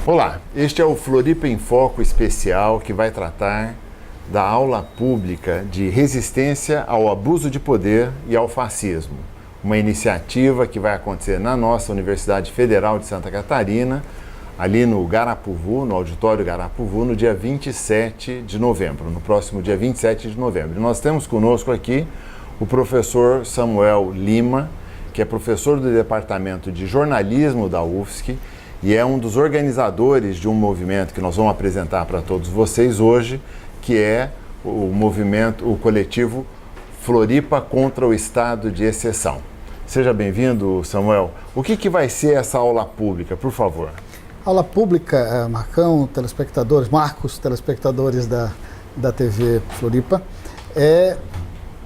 Olá, este é o Floripa em Foco especial que vai tratar da aula pública de resistência ao abuso de poder e ao fascismo. Uma iniciativa que vai acontecer na nossa Universidade Federal de Santa Catarina, ali no Garapuvu, no Auditório Garapuvu, no dia 27 de novembro, no próximo dia 27 de novembro. Nós temos conosco aqui o professor Samuel Lima, que é professor do Departamento de Jornalismo da UFSC e é um dos organizadores de um movimento que nós vamos apresentar para todos vocês hoje, que é o movimento, o coletivo Floripa contra o Estado de Exceção. Seja bem-vindo, Samuel. O que vai ser essa aula pública, por favor? Aula pública, Marcos, telespectadores da TV Floripa, é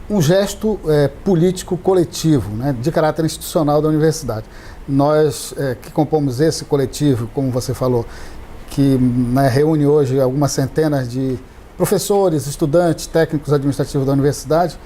um gesto político coletivo, né, de caráter institucional da universidade. Nós que compomos esse coletivo, como você falou, que reúne hoje algumas centenas de professores, estudantes, técnicos administrativos da universidade,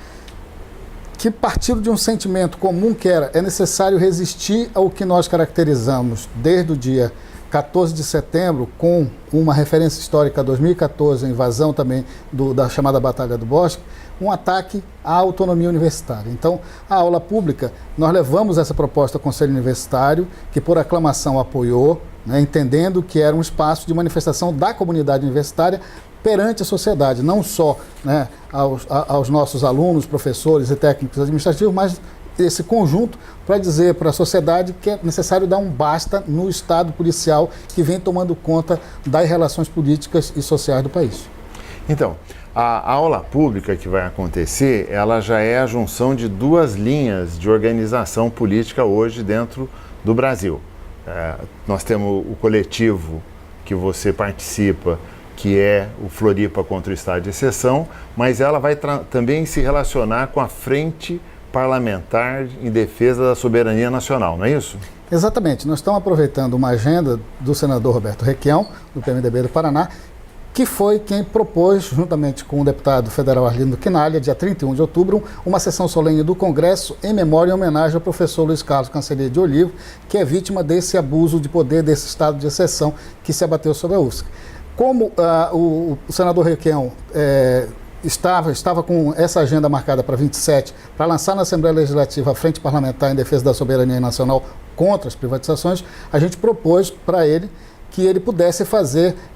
que partiram de um sentimento comum que é necessário resistir ao que nós caracterizamos desde o dia 14 de setembro, com uma referência histórica a 2014, a invasão também da chamada Batalha do Bosque, um ataque à autonomia universitária. Então, a aula pública, nós levamos essa proposta ao Conselho Universitário, que por aclamação apoiou, entendendo que era um espaço de manifestação da comunidade universitária perante a sociedade, não só aos nossos alunos, professores e técnicos administrativos, mas esse conjunto para dizer para a sociedade que é necessário dar um basta no Estado policial que vem tomando conta das relações políticas e sociais do país. Então, a aula pública que vai acontecer, ela já é a junção de duas linhas de organização política hoje dentro do Brasil. Nós temos o coletivo que você participa, que é o Floripa contra o Estado de Exceção, mas ela vai também se relacionar com a Frente Parlamentar em Defesa da Soberania Nacional, não é isso? Exatamente. Nós estamos aproveitando uma agenda do senador Roberto Requião, do PMDB do Paraná, que foi quem propôs, juntamente com o deputado federal Arlindo Quinalha, dia 31 de outubro, uma sessão solene do Congresso em memória e homenagem ao professor Luiz Carlos Cancelheiro de Olivo, que é vítima desse abuso de poder, desse estado de exceção que se abateu sobre a UFSC. Como o senador Requião estava com essa agenda marcada para 27, para lançar na Assembleia Legislativa a Frente Parlamentar em Defesa da Soberania Nacional contra as privatizações, a gente propôs para ele que ele pudesse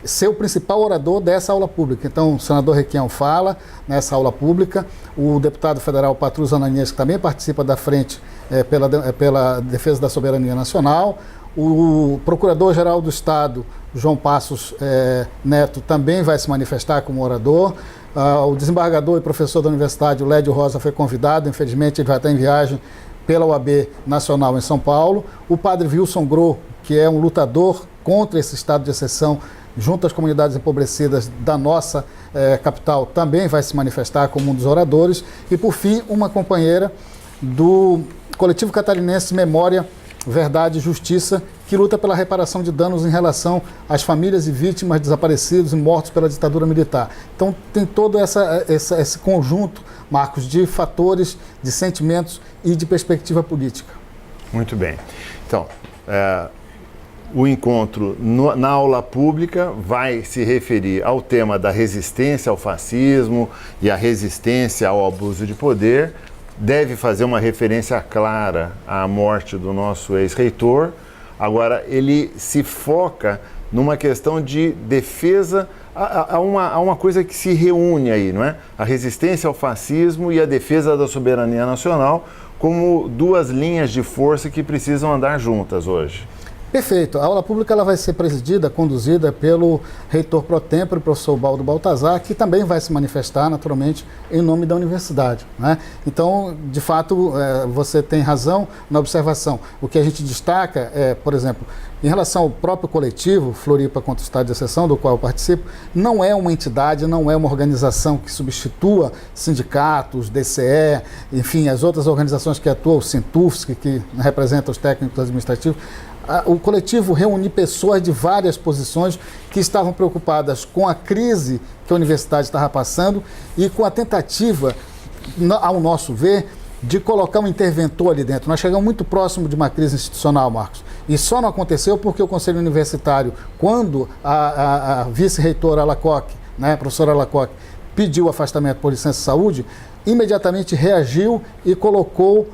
ser o principal orador dessa aula pública. Então, o senador Requião fala nessa aula pública, o deputado federal Patrus Ananias, que também participa da Frente pela Defesa da Soberania Nacional, o Procurador-Geral do Estado, João Passos Neto, também vai se manifestar como orador. O desembargador e professor da universidade, o Lédio Rosa, foi convidado, infelizmente ele vai estar em viagem pela UAB Nacional em São Paulo. O padre Wilson Gro, que é um lutador contra esse estado de exceção, junto às comunidades empobrecidas da nossa capital, também vai se manifestar como um dos oradores. E, por fim, uma companheira do Coletivo Catarinense Memória, Verdade e Justiça, que luta pela reparação de danos em relação às famílias e vítimas desaparecidos e mortos pela ditadura militar. Então, tem todo esse conjunto, Marcos, de fatores, de sentimentos e de perspectiva política. Muito bem. Então, o encontro na aula pública vai se referir ao tema da resistência ao fascismo e a resistência ao abuso de poder. Deve fazer uma referência clara à morte do nosso ex-reitor. Agora, ele se foca numa questão de defesa, há uma coisa que se reúne aí, não é? A resistência ao fascismo e a defesa da soberania nacional como duas linhas de força que precisam andar juntas hoje. Perfeito. A aula pública ela vai ser conduzida pelo reitor pro tempore, o professor Baldo Baltazar, que também vai se manifestar, naturalmente, em nome da universidade, né? Então, de fato, você tem razão na observação. O que a gente destaca por exemplo, em relação ao próprio coletivo, Floripa contra o Estado de Exceção, do qual eu participo, não é uma entidade, não é uma organização que substitua sindicatos, DCE, enfim, as outras organizações que atuam, o Sintufsc, que representa os técnicos administrativos. O coletivo reuniu pessoas de várias posições que estavam preocupadas com a crise que a universidade estava passando e com a tentativa, ao nosso ver, de colocar um interventor ali dentro. Nós chegamos muito próximo de uma crise institucional, Marcos. E só não aconteceu porque o Conselho Universitário, quando a vice-reitora Alacoque, né, a professora Alacoque, pediu o afastamento por licença de saúde, imediatamente reagiu e colocou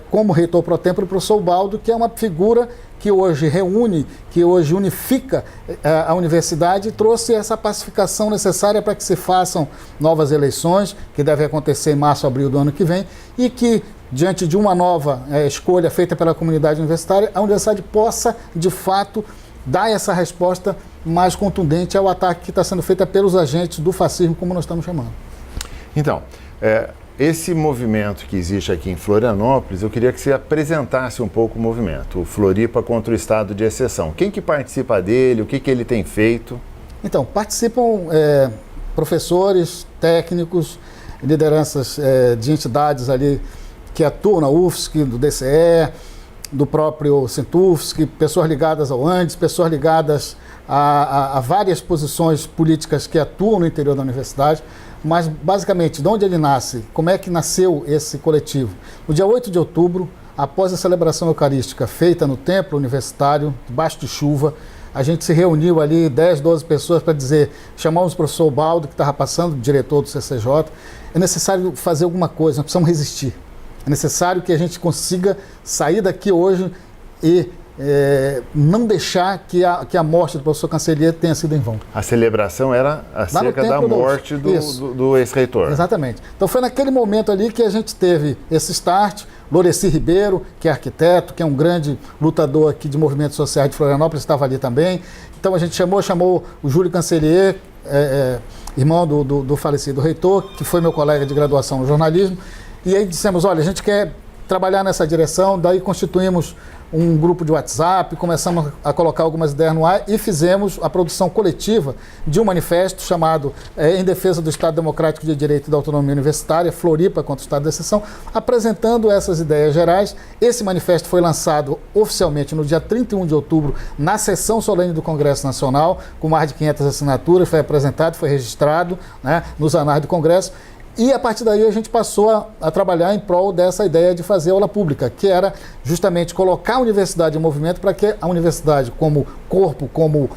como reitor pro tempore o professor Ubaldo, que é uma figura que hoje reúne, que hoje unifica a universidade e trouxe essa pacificação necessária para que se façam novas eleições, que devem acontecer em março, abril do ano que vem, e que, diante de uma nova escolha feita pela comunidade universitária, a universidade possa, de fato, dar essa resposta mais contundente ao ataque que está sendo feito pelos agentes do fascismo, como nós estamos chamando. Então, esse movimento que existe aqui em Florianópolis, eu queria que você apresentasse um pouco o movimento, o Floripa contra o Estado de Exceção. Quem que participa dele, o que ele tem feito? Então, participam professores, técnicos, lideranças de entidades ali que atuam na UFSC, do DCE, do próprio Centufsc, pessoas ligadas ao Andes, pessoas ligadas a várias posições políticas que atuam no interior da universidade. Mas, basicamente, de onde ele nasce, como é que nasceu esse coletivo? No dia 8 de outubro, após a celebração eucarística feita no templo universitário, debaixo de chuva, a gente se reuniu ali, 10, 12 pessoas, para dizer, chamamos o professor Ubaldo, que estava passando, diretor do CCJ, é necessário fazer alguma coisa, nós precisamos resistir. É necessário que a gente consiga sair daqui hoje e não deixar que a morte do professor Cancellier tenha sido em vão. A celebração era acerca da morte do ex-reitor. Exatamente. Então foi naquele momento ali que a gente teve esse start. Loreci Ribeiro, que é arquiteto, que é um grande lutador aqui de movimentos sociais de Florianópolis, estava ali também. Então a gente chamou o Júlio Cancellier, irmão do falecido reitor, que foi meu colega de graduação no jornalismo. E aí dissemos, olha, a gente quer trabalhar nessa direção, daí constituímos um grupo de WhatsApp, começamos a colocar algumas ideias no ar e fizemos a produção coletiva de um manifesto chamado Em Defesa do Estado Democrático de Direito e da Autonomia Universitária, Floripa contra o Estado de Exceção, apresentando essas ideias gerais. Esse manifesto foi lançado oficialmente no dia 31 de outubro, na sessão solene do Congresso Nacional, com mais de 500 assinaturas, foi apresentado, foi registrado, né, nos anais do Congresso. E a partir daí a gente passou a trabalhar em prol dessa ideia de fazer aula pública, que era justamente colocar a universidade em movimento para que a universidade, como corpo, como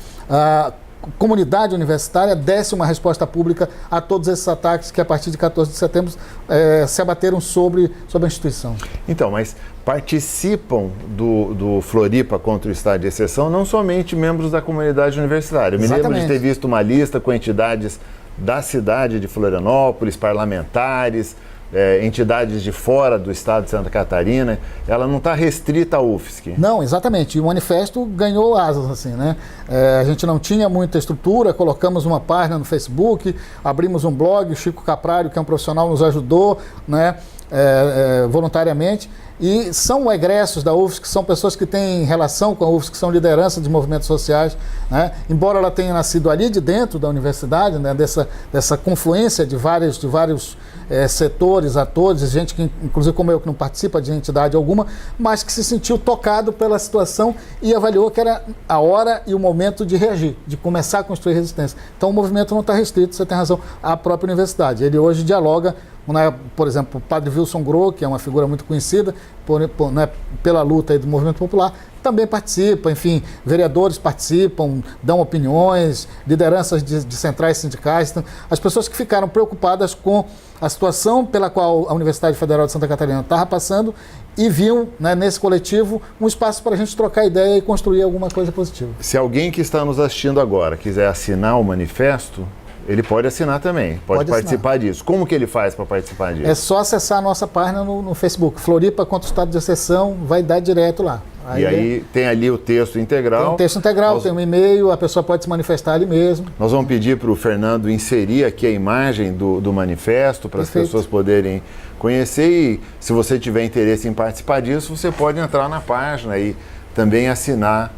comunidade universitária, desse uma resposta pública a todos esses ataques que a partir de 14 de setembro se abateram sobre a instituição. Então, mas participam do Floripa contra o Estado de Exceção não somente membros da comunidade universitária. Eu me lembro de ter visto uma lista com entidades da cidade de Florianópolis, parlamentares, entidades de fora do estado de Santa Catarina. Ela não está restrita à UFSC. Não, exatamente. E o manifesto ganhou asas, assim, né? A gente não tinha muita estrutura, colocamos uma página no Facebook, abrimos um blog, o Chico Caprário, que é um profissional, nos ajudou, né, voluntariamente. E são egressos da UFSC, que são pessoas que têm relação com a UFSC, que são liderança de movimentos sociais, né? Embora ela tenha nascido ali de dentro da universidade, né? dessa confluência de vários setores, atores, gente que, inclusive como eu, que não participa de entidade alguma, mas que se sentiu tocado pela situação e avaliou que era a hora e o momento de reagir, de começar a construir resistência. Então o movimento não está restrito, você tem razão, à própria universidade. Ele hoje dialoga, por exemplo, o padre Wilson Gro, que é uma figura muito conhecida pela luta aí do movimento popular, também participa, enfim, vereadores participam, dão opiniões, lideranças de centrais sindicais. Então, as pessoas que ficaram preocupadas com a situação pela qual a Universidade Federal de Santa Catarina estava passando e viam, né, nesse coletivo um espaço para a gente trocar ideia e construir alguma coisa positiva. Se alguém que está nos assistindo agora quiser assinar o manifesto, ele pode assinar também, pode participar disso. Como que ele faz para participar disso? É só acessar a nossa página no Facebook, Floripa contra o Estado de Exceção, vai dar direto lá. Aí tem ali o texto integral. Tem um texto integral, tem um e-mail, a pessoa pode se manifestar ali mesmo. Nós vamos pedir para o Fernando inserir aqui a imagem do manifesto, para as pessoas poderem conhecer, e se você tiver interesse em participar disso, você pode entrar na página e também assinar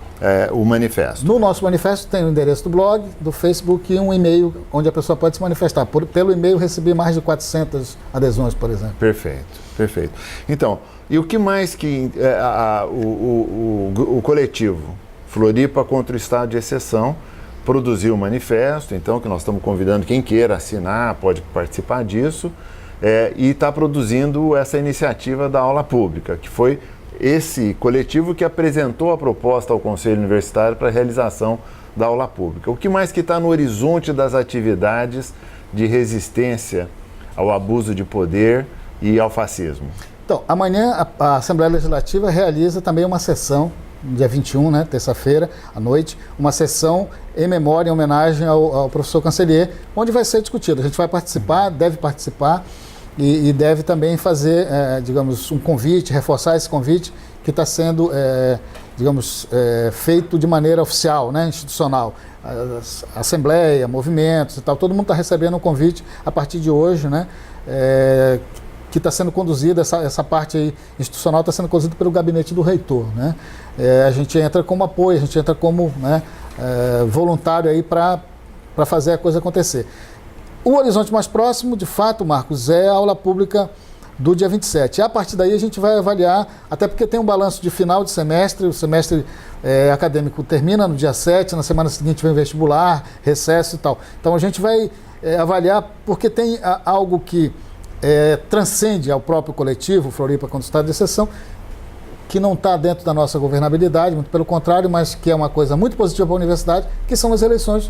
o manifesto. No nosso manifesto tem o endereço do blog, do Facebook e um e-mail onde a pessoa pode se manifestar. Pelo e-mail recebi mais de 400 adesões, por exemplo. Perfeito, perfeito. Então, e o que mais que o coletivo Floripa contra o Estado de Exceção produziu o manifesto, então, que nós estamos convidando quem queira assinar, pode participar disso. e está produzindo essa iniciativa da aula pública, que foi esse coletivo que apresentou a proposta ao Conselho Universitário para a realização da aula pública. O que mais que está no horizonte das atividades de resistência ao abuso de poder e ao fascismo? Então, amanhã a Assembleia Legislativa realiza também uma sessão, dia 21, né, terça-feira, à noite, uma sessão em memória, em homenagem ao professor Cancellier, onde vai ser discutido. A gente vai participar, deve participar e deve também fazer, digamos, um convite, reforçar esse convite que está sendo, feito de maneira oficial, né, institucional. Assembleia, movimentos e tal, todo mundo está recebendo um convite a partir de hoje, né, que está sendo conduzida, essa parte aí institucional está sendo conduzida pelo gabinete do reitor, né? A gente entra como apoio, a gente entra como, né, voluntário aí para fazer a coisa acontecer. O horizonte mais próximo, de fato, Marcos, é a aula pública do dia 27. E a partir daí a gente vai avaliar, até porque tem um balanço de final de semestre, o semestre acadêmico termina no dia 7, na semana seguinte vem vestibular, recesso e tal. Então a gente vai avaliar, porque tem algo que transcende ao próprio coletivo, Floripa contra o estado de exceção, que não está dentro da nossa governabilidade, muito pelo contrário, mas que é uma coisa muito positiva para a universidade, que são as eleições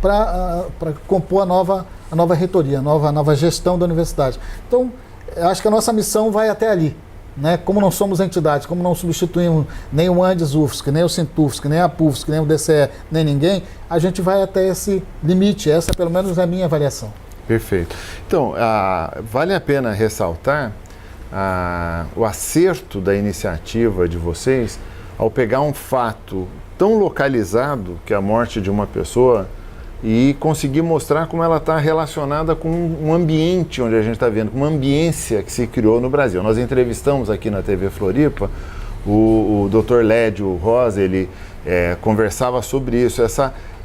para compor a nova reitoria, a nova gestão da universidade. Então, acho que a nossa missão vai até ali, né? Como não somos entidades, como não substituímos nem o Andes UFSC, nem o Sintufsc, nem a PUFSC, nem o DCE, nem ninguém, a gente vai até esse limite. Essa, pelo menos, é a minha avaliação. Perfeito. Então, vale a pena ressaltar o acerto da iniciativa de vocês ao pegar um fato tão localizado, que é a morte de uma pessoa, e conseguir mostrar como ela está relacionada com um ambiente onde a gente está vendo, com uma ambiência que se criou no Brasil. Nós entrevistamos aqui na TV Floripa o Dr. Lédio Rosa, ele conversava sobre isso,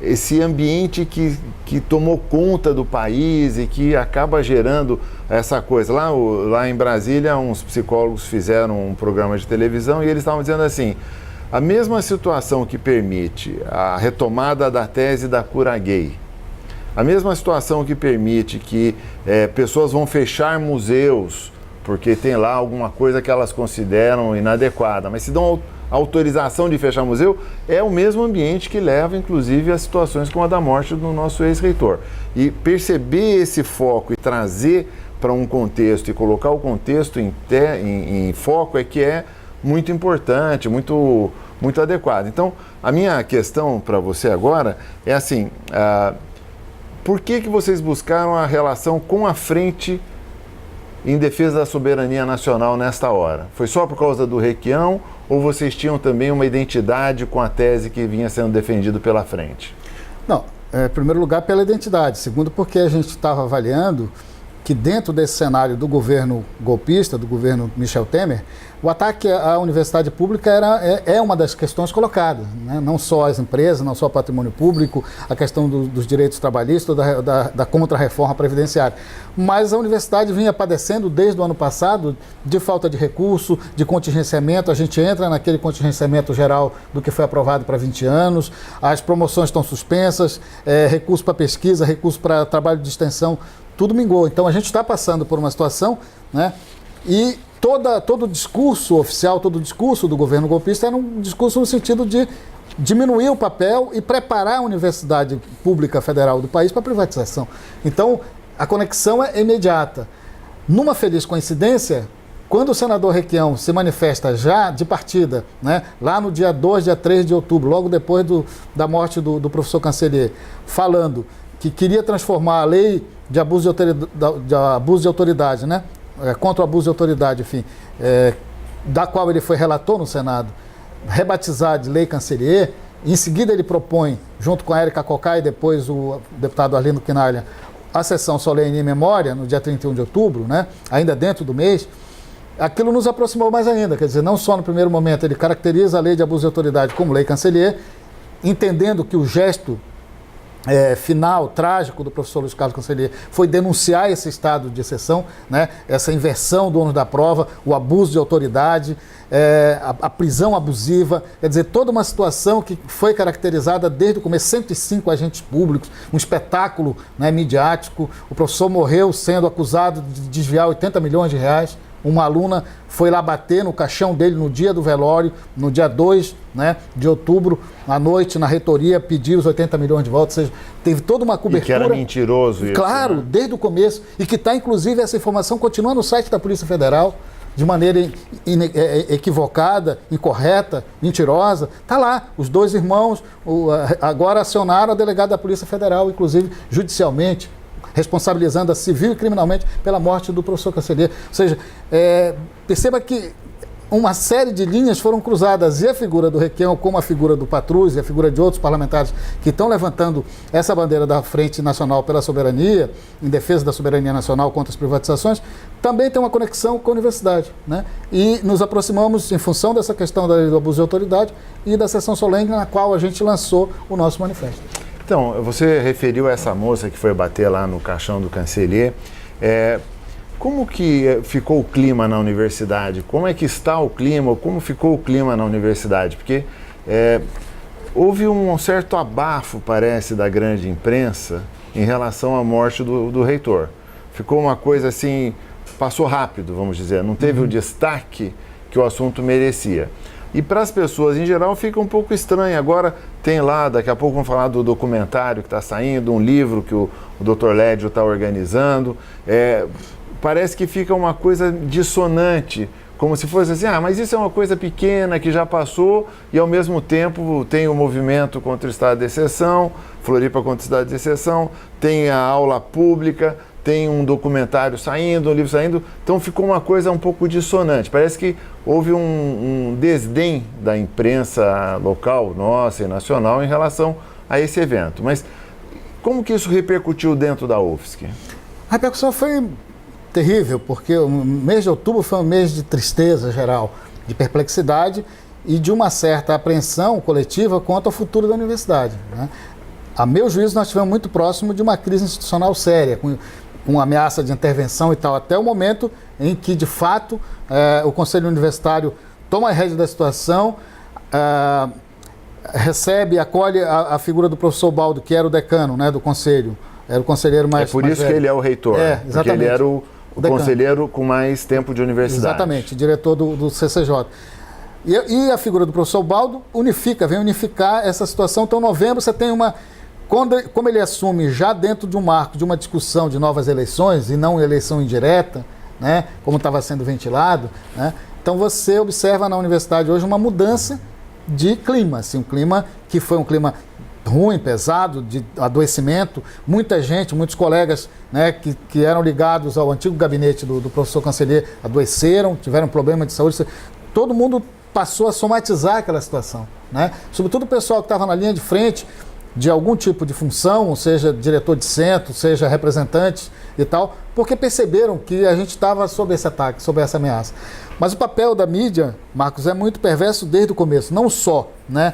esse ambiente que tomou conta do país e que acaba gerando essa coisa. Lá em Brasília, uns psicólogos fizeram um programa de televisão e eles estavam dizendo assim: a mesma situação que permite a retomada da tese da cura gay, a mesma situação que permite que pessoas vão fechar museus porque tem lá alguma coisa que elas consideram inadequada, mas se dão autorização de fechar museu, é o mesmo ambiente que leva, inclusive, a situações como a da morte do nosso ex-reitor. E perceber esse foco e trazer para um contexto e colocar o contexto em foco é muito importante, muito adequado. Então, a minha questão para você agora é assim, por que vocês buscaram a relação com a frente em defesa da soberania nacional nesta hora? Foi só por causa do Requião ou vocês tinham também uma identidade com a tese que vinha sendo defendida pela frente? Não, em primeiro lugar pela identidade, segundo porque a gente estava avaliando que dentro desse cenário do governo golpista, do governo Michel Temer, o ataque à universidade pública é uma das questões colocadas, né? Não só as empresas, não só o patrimônio público, a questão dos direitos trabalhistas, da contra-reforma previdenciária. Mas a universidade vinha padecendo desde o ano passado de falta de recurso, de contingenciamento. A gente entra naquele contingenciamento geral do que foi aprovado para 20 anos, as promoções estão suspensas, recurso para pesquisa, recurso para trabalho de extensão, tudo mingou. Então a gente está passando por uma situação, né? E todo o discurso oficial, todo o discurso do governo golpista era um discurso no sentido de diminuir o papel e preparar a Universidade Pública Federal do país para a privatização. Então, a conexão é imediata. Numa feliz coincidência, quando o senador Requião se manifesta já de partida, né, lá no dia 2, dia 3 de outubro, logo depois da morte do professor Cancellier, falando que queria transformar a lei de abuso de autoridade, né, contra o abuso de autoridade, enfim, da qual ele foi relator no Senado, rebatizar de Lei Cancellier. Em seguida ele propõe, junto com a Érica Cocai e depois o deputado Arlindo Quinalha, a sessão solene em memória, no dia 31 de outubro, né, ainda dentro do mês. Aquilo nos aproximou mais ainda, quer dizer, não só no primeiro momento ele caracteriza a Lei de Abuso de Autoridade como Lei Cancellier, entendendo que o gesto final, trágico do professor Luiz Carlos Cancellier foi denunciar esse estado de exceção, né? Essa inversão do ônus da prova, o abuso de autoridade, a prisão abusiva, quer dizer, toda uma situação que foi caracterizada desde o começo, 105 agentes públicos, um espetáculo, né, midiático. O professor morreu sendo acusado de desviar 80 milhões de reais. Uma aluna foi lá bater no caixão dele no dia do velório, no dia 2, né, de outubro, à noite, na reitoria, pedir os 80 milhões de volta. Ou seja, teve toda uma cobertura. E que era mentiroso isso. Claro, né? Desde o começo. E que está, inclusive, essa informação continua no site da Polícia Federal, de maneira equivocada, incorreta, mentirosa. Está lá, os dois irmãos agora acionaram a delegada da Polícia Federal, inclusive judicialmente, responsabilizando a civil e criminalmente pela morte do professor Cancellier. Ou seja, perceba que uma série de linhas foram cruzadas, e a figura do Requião, como a figura do Patrus e a figura de outros parlamentares que estão levantando essa bandeira da Frente Nacional pela Soberania, em defesa da soberania nacional contra as privatizações, também tem uma conexão com a universidade, né? E nos aproximamos em função dessa questão do abuso de autoridade e da sessão solene na qual a gente lançou o nosso manifesto. Então, você referiu a essa moça que foi bater lá no caixão do Cancellier. Como que ficou o clima na universidade? Como é que está o clima? Como ficou o clima na universidade? Porque houve um certo abafo, parece, da grande imprensa em relação à morte do reitor. Ficou uma coisa assim, passou rápido, vamos dizer, não teve o destaque que o assunto merecia. E para as pessoas em geral fica um pouco estranho. Agora tem lá, daqui a pouco vamos falar do documentário que está saindo, um livro que o Dr. Lédio está organizando. Parece que fica uma coisa dissonante, como se fosse assim, mas isso é uma coisa pequena que já passou e ao mesmo tempo tem o movimento contra o estado de exceção, Floripa contra o estado de exceção, tem a aula pública, tem um documentário saindo, um livro saindo, então ficou uma coisa um pouco dissonante. Parece que houve um desdém da imprensa local, nossa e nacional, em relação a esse evento. Mas como que isso repercutiu dentro da UFSC? A repercussão foi terrível, porque o mês de outubro foi um mês de tristeza geral, de perplexidade e de uma certa apreensão coletiva quanto ao futuro da universidade, né? A meu juízo, nós estivemos muito próximo de uma crise institucional séria, com ameaça de intervenção e tal, até o momento em que, de fato, o Conselho Universitário toma a rédea da situação, recebe, acolhe a figura do professor Baldo, que era o decano, né, do Conselho, era o conselheiro mais É por isso velho. Que ele é o reitor, exatamente. Porque ele era o conselheiro com mais tempo de universidade. Exatamente, diretor do CCJ. E a figura do professor Baldo vem unificar essa situação. Então, em novembro, você tem como ele assume já dentro de um marco de uma discussão de novas eleições e não eleição indireta, né, como estava sendo ventilado, né, então você observa na universidade hoje uma mudança de clima, assim, um clima que foi um clima ruim, pesado, de adoecimento. Muita gente, muitos colegas, né, que eram ligados ao antigo gabinete do professor Cancellier adoeceram, tiveram problema de saúde. Todo mundo passou a somatizar aquela situação, né? Sobretudo o pessoal que estava na linha de frente de algum tipo de função, seja diretor de centro, seja representante e tal, porque perceberam que a gente estava sob esse ataque, sob essa ameaça. Mas o papel da mídia, Marcos, é muito perverso desde o começo, não só, né,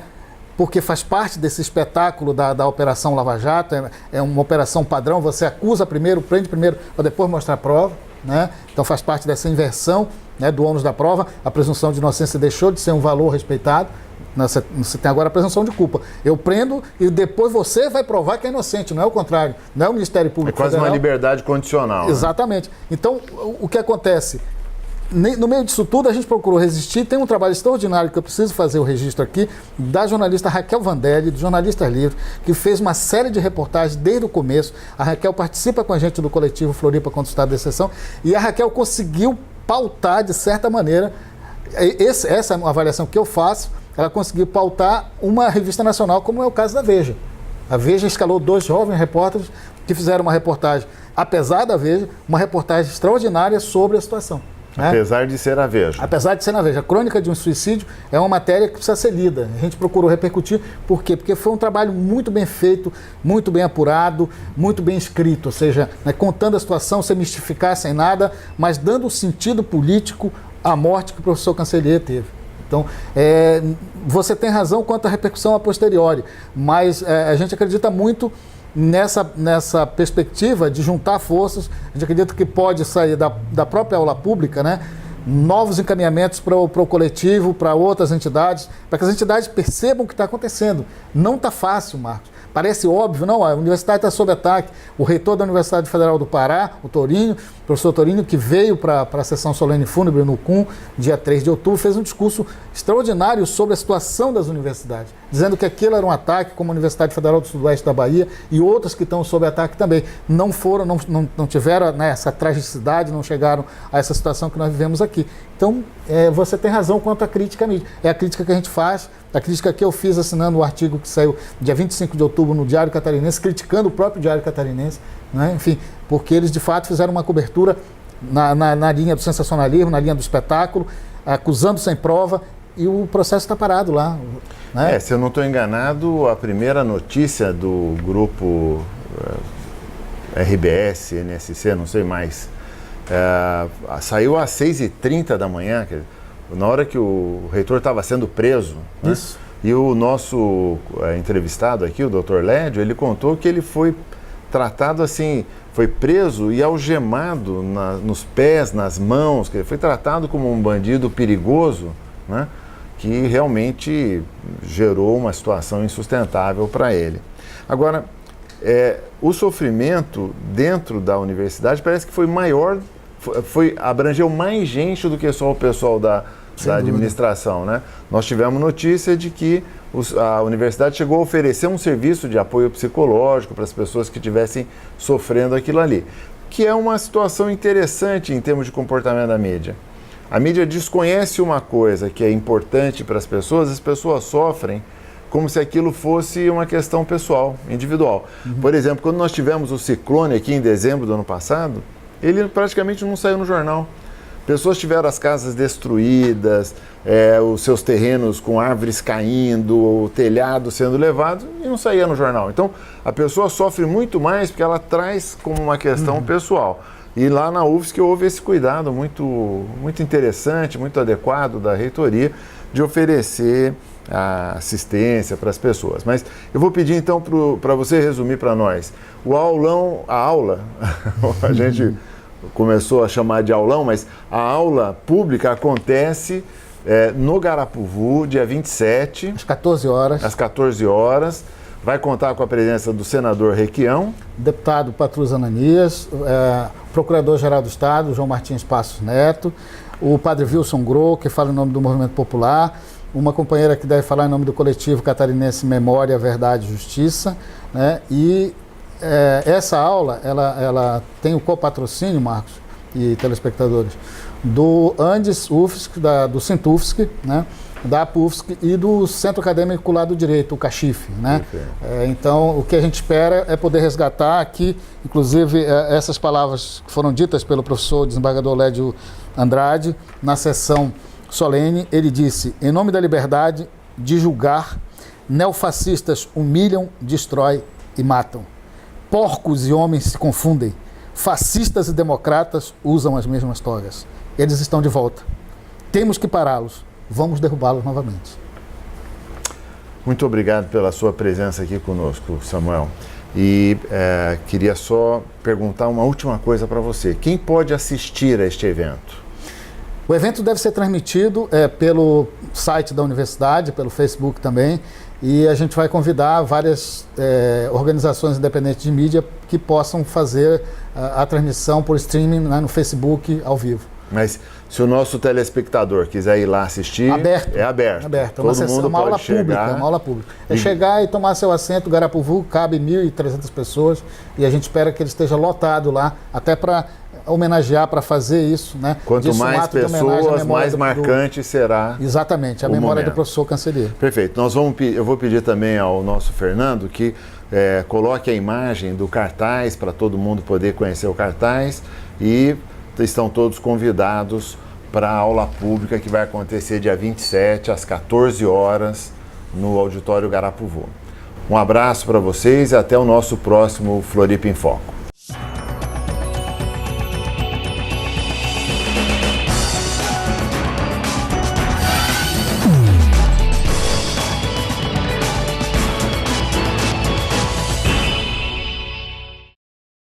porque faz parte desse espetáculo da Operação Lava Jato, é uma operação padrão, você acusa primeiro, prende primeiro, para depois mostrar a prova, né? Então faz parte dessa inversão, né, do ônus da prova. A presunção de inocência deixou de ser um valor respeitado. Você tem agora a presunção de culpa. Eu prendo e depois você vai provar que é inocente, não é o contrário. Não é o Ministério Público Federal. É quase uma liberdade condicional. Exatamente. Né? Então, o que acontece? No meio disso tudo, a gente procurou resistir. Tem um trabalho extraordinário que eu preciso fazer o registro aqui, da jornalista Raquel Vandelli, do Jornalistas Livres, que fez uma série de reportagens desde o começo. A Raquel participa com a gente do coletivo Floripa contra o Estado de Exceção, e a Raquel conseguiu pautar, de certa maneira, essa é uma avaliação que eu faço, ela conseguiu pautar uma revista nacional, como é o caso da Veja. A Veja escalou 2 jovens repórteres que fizeram uma reportagem, apesar da Veja, uma reportagem extraordinária sobre a situação. Apesar de ser a Veja. Apesar de ser na Veja. A crônica de um suicídio é uma matéria que precisa ser lida. A gente procurou repercutir. Por quê? Porque foi um trabalho muito bem feito, muito bem apurado, muito bem escrito. Ou seja, né, contando a situação sem mistificar, sem nada, mas dando um sentido político à morte que o professor Cancellier teve. Então, você tem razão quanto à repercussão a posteriori, mas a gente acredita muito nessa perspectiva de juntar forças, a gente acredita que pode sair da própria aula pública, né, novos encaminhamentos para o coletivo, para outras entidades, para que as entidades percebam o que está acontecendo. Não está fácil, Marcos. Parece óbvio, não, a universidade está sob ataque. O reitor da Universidade Federal do Pará, o professor Torinho, que veio para a sessão solene fúnebre no CUM, dia 3 de outubro, fez um discurso extraordinário sobre a situação das universidades, dizendo que aquilo era um ataque, como a Universidade Federal do Sudoeste da Bahia e outras que estão sob ataque também. Não tiveram, né, essa tragicidade, não chegaram a essa situação que nós vivemos aqui. Então, você tem razão quanto à crítica à mídia. É a crítica que a gente faz, a crítica que eu fiz assinando o artigo que saiu dia 25 de outubro no Diário Catarinense, criticando o próprio Diário Catarinense, né? Enfim, porque eles de fato fizeram uma cobertura na linha do sensacionalismo, na linha do espetáculo, acusando sem prova, e o processo está parado lá. Né? Se eu não estou enganado, a primeira notícia do grupo RBS, NSC, não sei mais, saiu às 6h30 da manhã, na hora que o reitor estava sendo preso. Né? Isso. E o nosso entrevistado aqui, o Dr. Lédio, ele contou que ele foi tratado assim, foi preso e algemado nos pés, nas mãos, que ele foi tratado como um bandido perigoso, né? Que realmente gerou uma situação insustentável para ele. Agora, o sofrimento dentro da universidade parece que foi maior, abrangeu mais gente do que só o pessoal da administração, né? Nós tivemos notícia de que a universidade chegou a oferecer um serviço de apoio psicológico para as pessoas que estivessem sofrendo aquilo ali, que é uma situação interessante em termos de comportamento da mídia. A mídia desconhece uma coisa que é importante para as pessoas sofrem como se aquilo fosse uma questão pessoal, individual. Por exemplo, quando nós tivemos o ciclone aqui em dezembro do ano passado, ele praticamente não saiu no jornal. Pessoas tiveram as casas destruídas, os seus terrenos com árvores caindo, o telhado sendo levado, e não saía no jornal. Então, a pessoa sofre muito mais porque ela traz como uma questão pessoal. E lá na UFSC houve esse cuidado muito, muito interessante, muito adequado da reitoria de oferecer a assistência para as pessoas. Mas eu vou pedir então para você resumir para nós. A aula, a gente começou a chamar de aulão, mas a aula pública acontece no Garapuvu, dia 27. Às 14 horas. Às 14 horas. Vai contar com a presença do senador Requião. Deputado Patrus Ananias, Procurador-Geral do Estado, João Martins Passos Neto, o padre Wilson Groh, que fala em nome do Movimento Popular, uma companheira que deve falar em nome do coletivo catarinense Memória, Verdade e Justiça, né? E essa aula, ela tem o copatrocínio, Marcos e telespectadores, do Andes UFSC, do Sintufsc, né? Da PUFSC e do Centro Acadêmico lá do Direito, o CACHIF, né? Então, o que a gente espera é poder resgatar aqui, inclusive, essas palavras que foram ditas pelo professor desembargador Lédio Andrade, na sessão solene. Ele disse: em nome da liberdade de julgar, neofascistas humilham, destroem e matam. Porcos e homens se confundem. Fascistas e democratas usam as mesmas togas. Eles estão de volta. Temos que pará-los. Vamos derrubá-los novamente. Muito obrigado pela sua presença aqui conosco, Samuel. E queria só perguntar uma última coisa para você. Quem pode assistir a este evento? O evento deve ser transmitido pelo site da universidade, pelo Facebook também, e a gente vai convidar várias organizações independentes de mídia que possam fazer a transmissão por streaming, né, no Facebook ao vivo. Mas se o nosso telespectador quiser ir lá assistir, é aberto. Todo mundo pode aula chegar. Pública, uma aula pública. Chegar e tomar seu assento. Garapuvu cabe 1.300 pessoas e a gente espera que ele esteja lotado lá, até para homenagear, para fazer isso, né? Quanto mais pessoas, mais marcante será. Exatamente, a memória do professor Cancelheiro. Perfeito. Eu vou pedir também ao nosso Fernando que coloque a imagem do cartaz para todo mundo poder conhecer o cartaz, e estão todos convidados para a aula pública que vai acontecer dia 27, às 14 horas, no Auditório Garapuvu. Um abraço para vocês e até o nosso próximo Floripa em Foco.